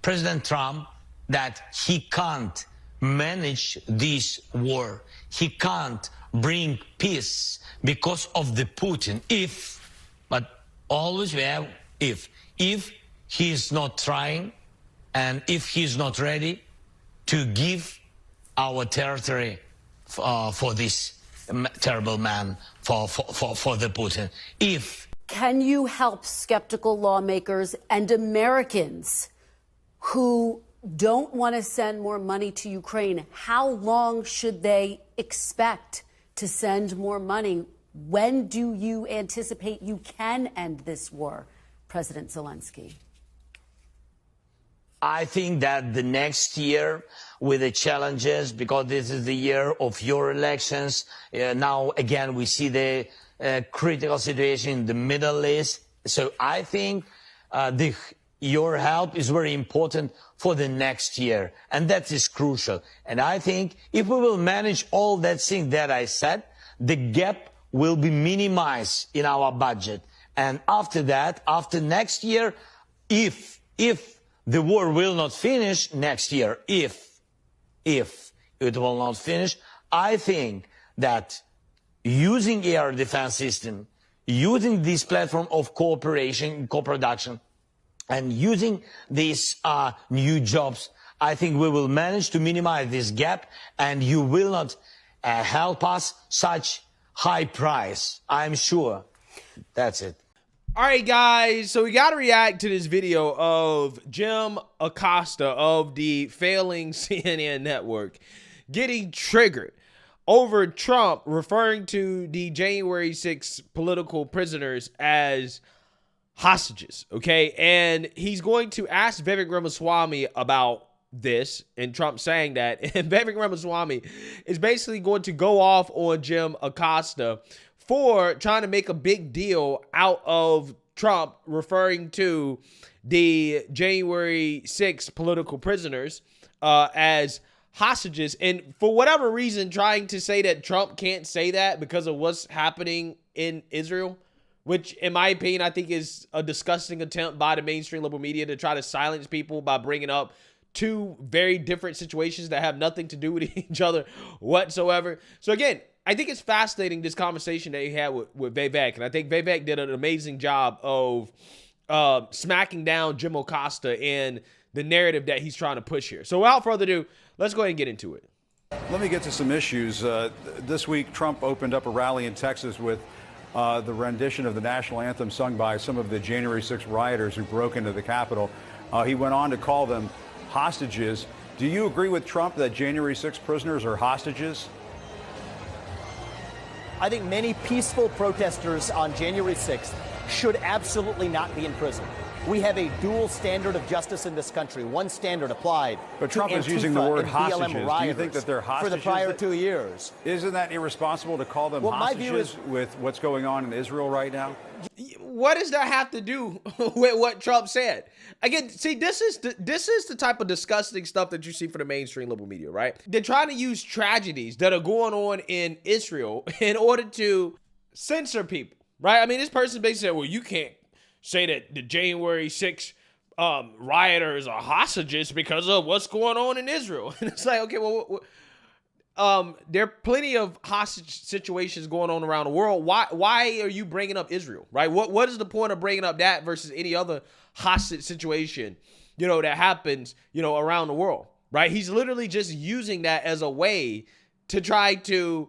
President Trump that he can't manage this war. He can't bring peace because of the Putin. But always we have if he's not trying and if he's not ready to give our territory for this terrible man, for the Putin. Can you help skeptical lawmakers and Americans who don't want to send more money to Ukraine? How long should they expect to send more money? When do you anticipate you can end this war, President Zelensky? I think that the next year, with the challenges, because this is the year of your elections, now again we see the critical situation in the Middle East. So I think your help is very important for the next year, and that is crucial. And I think if we will manage all that things that I said, the gap will be minimized in our budget. And after that, after next year, if the war will not finish next year, if it will not finish, I think that using air defense system, using this platform of cooperation, co-production, and using these new jobs, I think we will manage to minimize this gap, and you will not help us such high price, I'm sure. That's it. All right, guys, so we got to react to this video of Jim Acosta of the failing CNN network getting triggered over Trump referring to the January 6th political prisoners as hostages, okay? And he's going to ask Vivek Ramaswamy about this, and Trump saying that, and Vivek Ramaswamy is basically going to go off on Jim Acosta for trying to make a big deal out of Trump referring to the January 6th political prisoners as hostages, and for whatever reason trying to say that Trump can't say that because of what's happening in Israel, which in my opinion I think is a disgusting attempt by the mainstream liberal media to try to silence people by bringing up two very different situations that have nothing to do with each other whatsoever. So again, I think it's fascinating, this conversation that he had with Vivek, and I think Vivek did an amazing job of smacking down Jim Acosta and the narrative that he's trying to push here. So without further ado, let's go ahead and get into it. Let me get to some issues. This week, Trump opened up a rally in Texas with the rendition of the national anthem sung by some of the January 6th rioters who broke into the Capitol. He went on to call them hostages. Do you agree with Trump that January 6th prisoners are hostages? I think many peaceful protesters on January 6th should absolutely not be in prison. We have a dual standard of justice in this country. One standard applied. But Trump is using the word hostages. Do you think that they're hostages? For the prior 2 years. Isn't that irresponsible to call them hostages with what's going on in Israel right now? What does that have to do with what Trump said? Again, see, this is the type of disgusting stuff that you see for the mainstream liberal media, right? They're trying to use tragedies that are going on in Israel in order to censor people, right? I mean, this person basically said, well, you can't say that the January 6th rioters are hostages because of what's going on in Israel. And it's like, okay, well, there are plenty of hostage situations going on around the world. Why are you bringing up Israel, right? What is the point of bringing up that versus any other hostage situation, that happens, around the world, right? He's literally just using that as a way to try to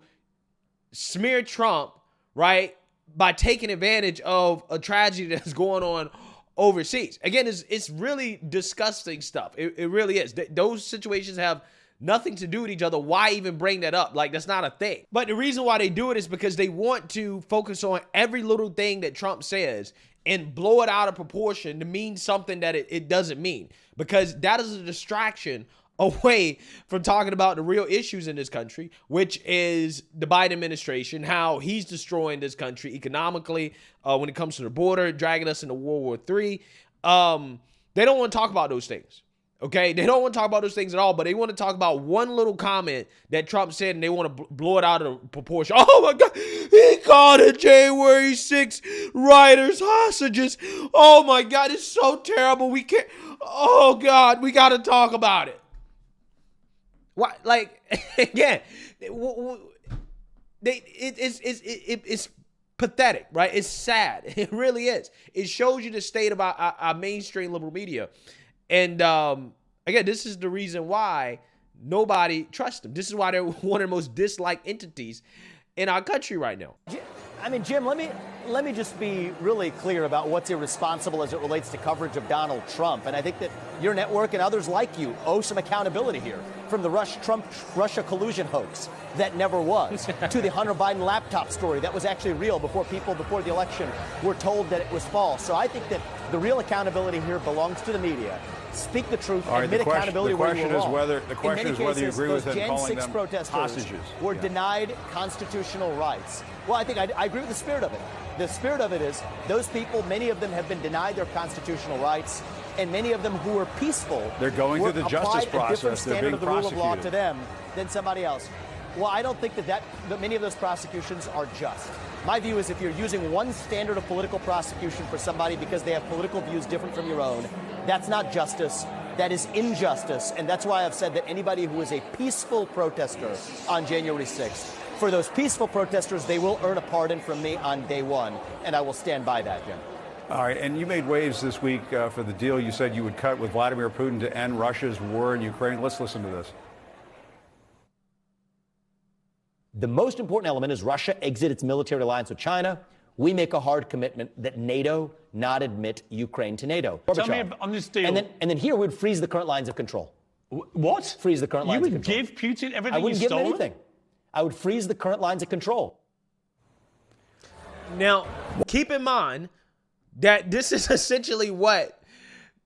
smear Trump, right? By taking advantage of a tragedy that's going on overseas. Again, it's really disgusting stuff. It really is. Those situations have nothing to do with each other. Why even bring that up? Like, that's not a thing. But the reason why they do it is because they want to focus on every little thing that Trump says and blow it out of proportion to mean something that it doesn't mean, because that is a distraction away from talking about the real issues in this country, which is the Biden administration, how he's destroying this country economically when it comes to the border, dragging us into World War III. They don't want to talk about those things. Okay, they don't want to talk about those things at all, but they want to talk about one little comment that Trump said, and they want to blow it out of proportion. Oh my God, he called the January 6th rioters hostages. Oh my God, it's so terrible. We can't. Oh God, we got to talk about it. What? Like again, it's pathetic, right? It's sad. It really is. It shows you the state of our mainstream liberal media. And again, this is the reason why nobody trusts them. This is why they're one of the most disliked entities in our country right now. I mean, Jim, let me just be really clear about what's irresponsible as it relates to coverage of Donald Trump. And I think that your network and others like you owe some accountability here. From the Trump-Russia collusion hoax that never was, to the Hunter Biden laptop story that was actually real before people before the election were told that it was false. So I think that the real accountability here belongs to the media. Speak the truth, admit accountability where you were wrong. The question is whether you agree with him calling them hostages. Were denied constitutional rights. Well, I think I agree with the spirit of it. The spirit of it is those people, many of them have been denied their constitutional rights, and many of them who were peaceful. They're going through the justice process. A different standard of the rule of law prosecuted to them than somebody else. Well, I don't think that many of those prosecutions are just. My view is if you're using one standard of political prosecution for somebody because they have political views different from your own, that's not justice. That is injustice. And that's why I've said that anybody who is a peaceful protester on January 6th, for those peaceful protesters, they will earn a pardon from me on day one. And I will stand by that, Jim. All right, and you made waves this week for the deal you said you would cut with Vladimir Putin to end Russia's war in Ukraine. Let's listen to this. The most important element is Russia exit its military alliance with China. We make a hard commitment that NATO not admit Ukraine to NATO. Tell me on this deal. And then here we'd freeze the current lines of control. What? Freeze the current lines of control. You would give Putin everything I wouldn't he's give him stolen? anything. I would freeze the current lines of control. Now, keep in mind that this is essentially what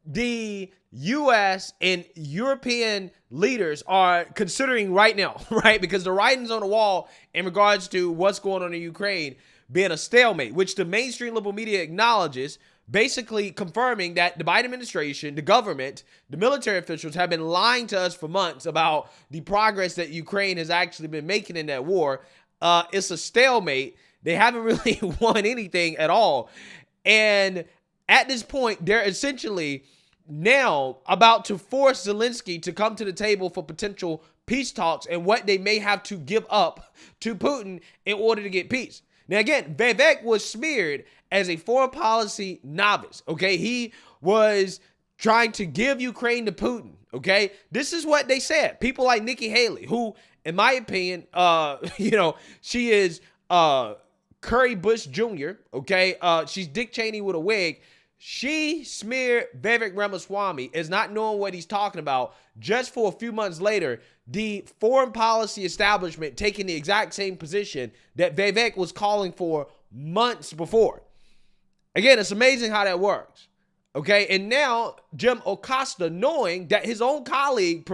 the U.S. and European leaders are considering right now, right? Because the writing's on the wall in regards to what's going on in Ukraine being a stalemate, which the mainstream liberal media acknowledges, basically confirming that the Biden administration, the government, the military officials have been lying to us for months about the progress that Ukraine has actually been making in that war. It's a stalemate. They haven't really won anything at all. And at this point, they're essentially now about to force Zelensky to come to the table for potential peace talks and what they may have to give up to Putin in order to get peace. Now, again, Vivek was smeared as a foreign policy novice, okay? He was trying to give Ukraine to Putin, okay? This is what they said. People like Nikki Haley, who, in my opinion, she is Curry Bush Jr., okay? She's Dick Cheney with a wig. She smeared Vivek Ramaswamy as not knowing what he's talking about just for a few months later, the foreign policy establishment taking the exact same position that Vivek was calling for months before. Again, it's amazing how that works. Okay, and now Jim Acosta, knowing that his own colleague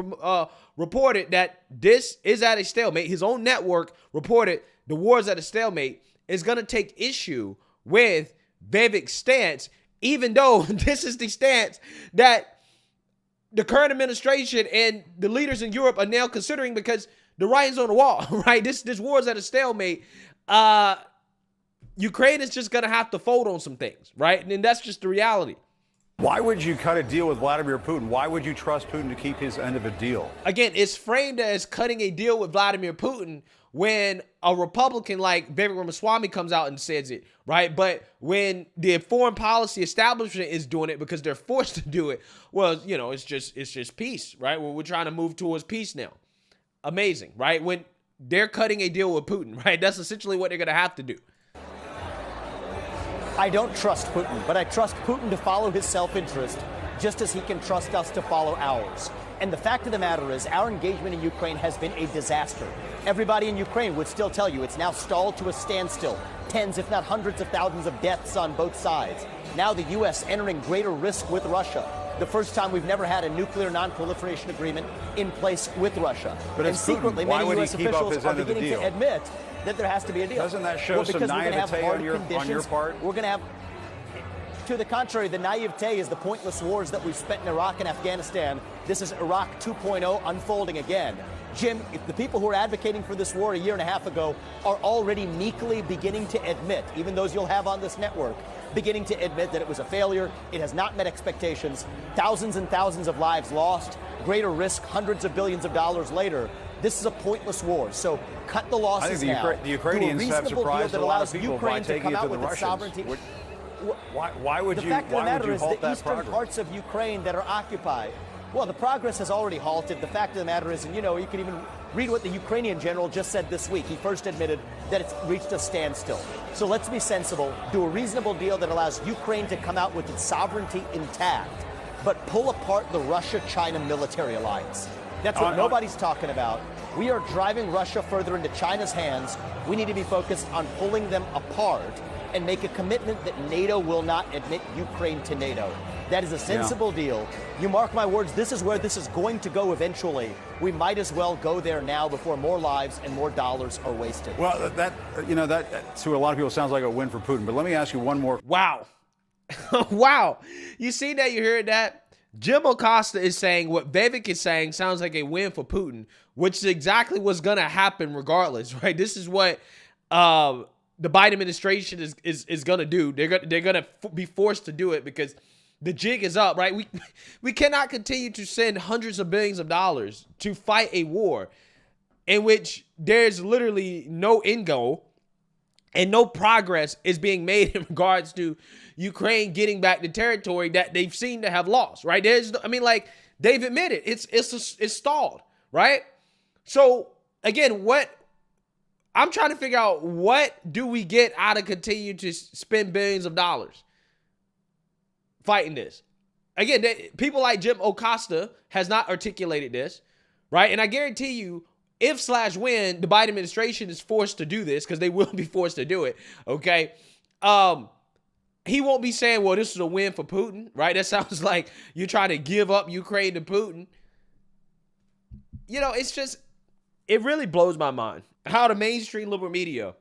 reported that this is at a stalemate, his own network reported the war is at a stalemate, is going to take issue with Vivek's stance, even though this is the stance that the current administration and the leaders in Europe are now considering because the writing's on the wall, right? This war is at a stalemate. Ukraine is just going to have to fold on some things, right? And that's just the reality. Why would you cut a deal with Vladimir Putin? Why would you trust Putin to keep his end of a deal? Again, it's framed as cutting a deal with Vladimir Putin when a Republican like Vivek Ramaswamy comes out and says it, right? But when the foreign policy establishment is doing it because they're forced to do it, well, it's just peace, right? Well, we're trying to move towards peace now. Amazing, right? When they're cutting a deal with Putin, right? That's essentially what they're going to have to do. I don't trust Putin, but I trust Putin to follow his self-interest just as he can trust us to follow ours. And the fact of the matter is our engagement in Ukraine has been a disaster. Everybody in Ukraine would still tell you it's now stalled to a standstill. Tens, if not hundreds of thousands of deaths on both sides. Now the U.S. entering greater risk with Russia. The first time we've never had a nuclear non-proliferation agreement in place with Russia. But and secretly, Putin, many U.S. officials are beginning to admit that there has to be a deal. Doesn't that show some naivete on your part? We're going to have To the contrary, the naivete is the pointless wars that we've spent in Iraq and Afghanistan. This is Iraq 2.0 unfolding again. Jim, if the people who were advocating for this war a year and a half ago are already meekly beginning to admit, even those you'll have on this network, beginning to admit that it was a failure, it has not met expectations, thousands and thousands of lives lost, greater risk, hundreds of billions of dollars later, this is a pointless war. So cut the losses I think now. the Ukrainians have surprised a lot of people by taking it to the Russians. Why would you halt that progress? The fact of the matter is the eastern parts of Ukraine that are occupied, well, the progress has already halted. The fact of the matter is, and you can even read what the Ukrainian general just said this week. He first admitted that it's reached a standstill. So let's be sensible, do a reasonable deal that allows Ukraine to come out with its sovereignty intact, but pull apart the Russia-China military alliance. That's what nobody's talking about. We are driving Russia further into China's hands. We need to be focused on pulling them apart and make a commitment that NATO will not admit Ukraine to NATO. That is a sensible deal. You mark my words, this is where this is going to go eventually. We might as well go there now before more lives and more dollars are wasted. Well, that to a lot of people sounds like a win for Putin. But let me ask you one more. Wow. Wow. You see that? You heard that? Jim Acosta is saying what Vivek is saying sounds like a win for Putin, which is exactly what's going to happen regardless, right? This is what the Biden administration is going to do. They're going to be forced to do it because the jig is up, right? We cannot continue to send hundreds of billions of dollars to fight a war in which there's literally no end goal and no progress is being made in regards to Ukraine getting back the territory that they've seen to have lost, right? They've admitted it's stalled, right? So again, I'm trying to figure out, what do we get out of continue to spend billions of dollars fighting this? Again, people like Jim Acosta has not articulated this, right? And I guarantee you, if/when the Biden administration is forced to do this, because they will be forced to do it, okay? He won't be saying, well, this is a win for Putin, right? That sounds like you're trying to give up Ukraine to Putin. It's just, it really blows my mind how the mainstream liberal media,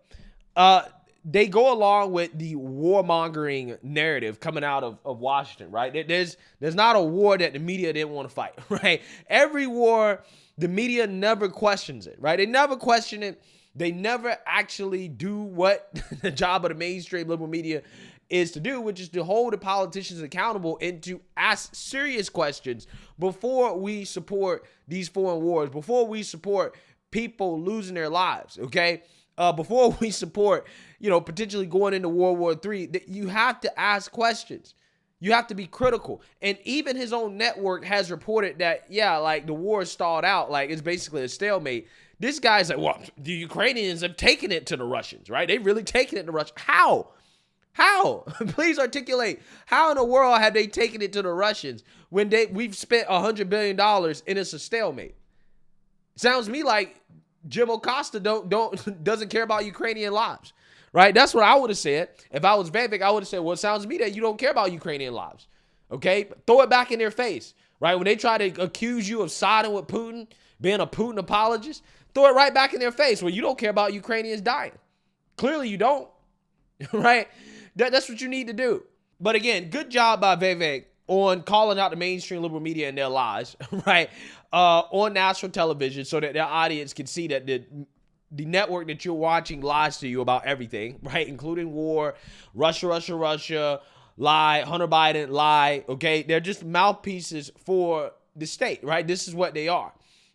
they go along with the warmongering narrative coming out of Washington, right? There's not a war that the media didn't want to fight, right? Every war, the media never questions it, right? They never question it. They never actually do what the job of the mainstream liberal media is to do, which is to hold the politicians accountable and to ask serious questions before we support these foreign wars, before we support people losing their lives, okay? Before we support, potentially going into World War III, you have to ask questions. You have to be critical. And even his own network has reported that, the war is stalled out. Like, it's basically a stalemate. This guy's like, well, the Ukrainians have taken it to the Russians, right? They've really taken it to Russia. How? Please articulate. How in the world have they taken it to the Russians when we've spent $100 billion and it's a stalemate? Sounds to me like Jim Acosta doesn't care about Ukrainian lives, right? That's what I would have said. If I was Vivek, I would have said, well, it sounds to me that you don't care about Ukrainian lives, okay? Throw it back in their face, right? When they try to accuse you of siding with Putin, being a Putin apologist, throw it right back in their face. Well, you don't care about Ukrainians dying. Clearly you don't, right? That's what you need to do. But again, good job by Vivek on calling out the mainstream liberal media and their lies, right? On national television so that their audience can see that the network that you're watching lies to you about everything, right? Including war, Russia, lie, Hunter Biden, lie, okay? They're just mouthpieces for the state, right? This is what they are,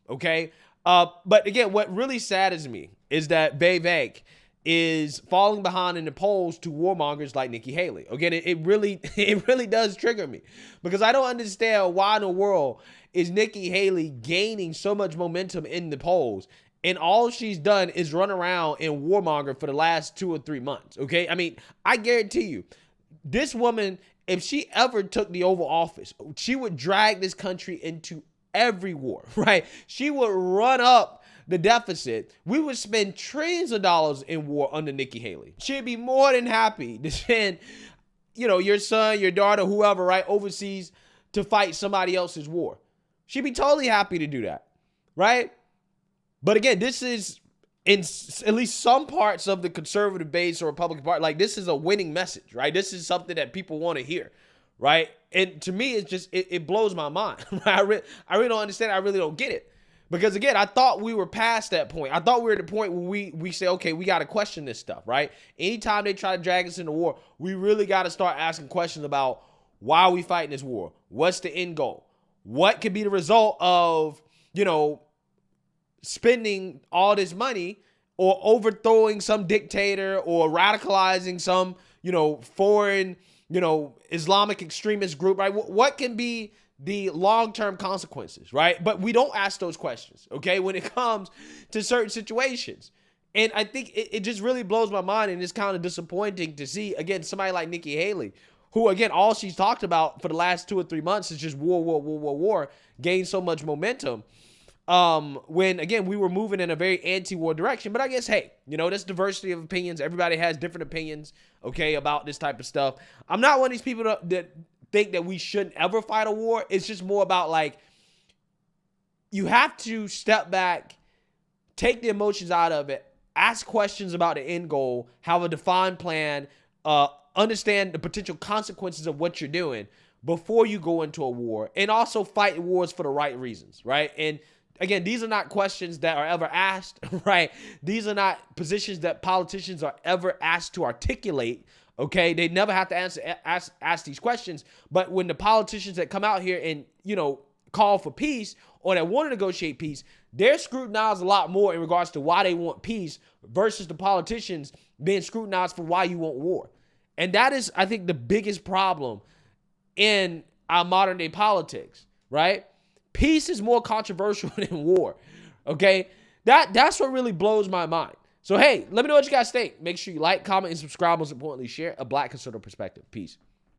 okay? But again, what really saddens me is that Vivek is falling behind in the polls to warmongers like Nikki Haley. Again, it really does trigger me because I don't understand why in the world is Nikki Haley gaining so much momentum in the polls, and all she's done is run around and warmonger for the last 2 or 3 months, okay? I mean, I guarantee you, this woman, if she ever took the Oval Office, she would drag this country into every war, right? She would run up the deficit. We would spend trillions of dollars in war under Nikki Haley. She'd be more than happy to send, your son, your daughter, whoever, right, overseas to fight somebody else's war. She'd be totally happy to do that, right? But again, this is at least some parts of the conservative base or Republican Party, like, this is a winning message, right? This is something that people want to hear, right? And to me, it's just, it blows my mind. I really don't understand. I really don't get it. Because again, I thought we were past that point. I thought we were at the point where we say, okay, we got to question this stuff, right? Anytime they try to drag us into war, we really got to start asking questions about why are we fighting this war? What's the end goal? What could be the result of, spending all this money or overthrowing some dictator or radicalizing some, foreign, Islamic extremist group, right? What can be the long-term consequences, right? But we don't ask those questions, okay, when it comes to certain situations. And I think it just really blows my mind, and it's kind of disappointing to see, again, somebody like Nikki Haley, who, again, all she's talked about for the last 2 or 3 months is just war, gain so much momentum. When, again, we were moving in a very anti-war direction. But I guess, hey, that's diversity of opinions. Everybody has different opinions, okay, about this type of stuff. I'm not one of these people that think that we shouldn't ever fight a war. It's just more about, like, you have to step back, take the emotions out of it, ask questions about the end goal, have a defined plan, understand the potential consequences of what you're doing before you go into a war, and also fight wars for the right reasons, right? And again, these are not questions that are ever asked, right? These are not positions that politicians are ever asked to articulate, okay? They never have to ask these questions. But when the politicians that come out here and, call for peace or that want to negotiate peace, they're scrutinized a lot more in regards to why they want peace versus the politicians being scrutinized for why you want war. And that is, I think, the biggest problem in our modern day politics, right? Peace is more controversial than war, okay? That's what really blows my mind. So, hey, let me know what you guys think. Make sure you like, comment, and subscribe. Most importantly, share a Black conservative perspective. Peace.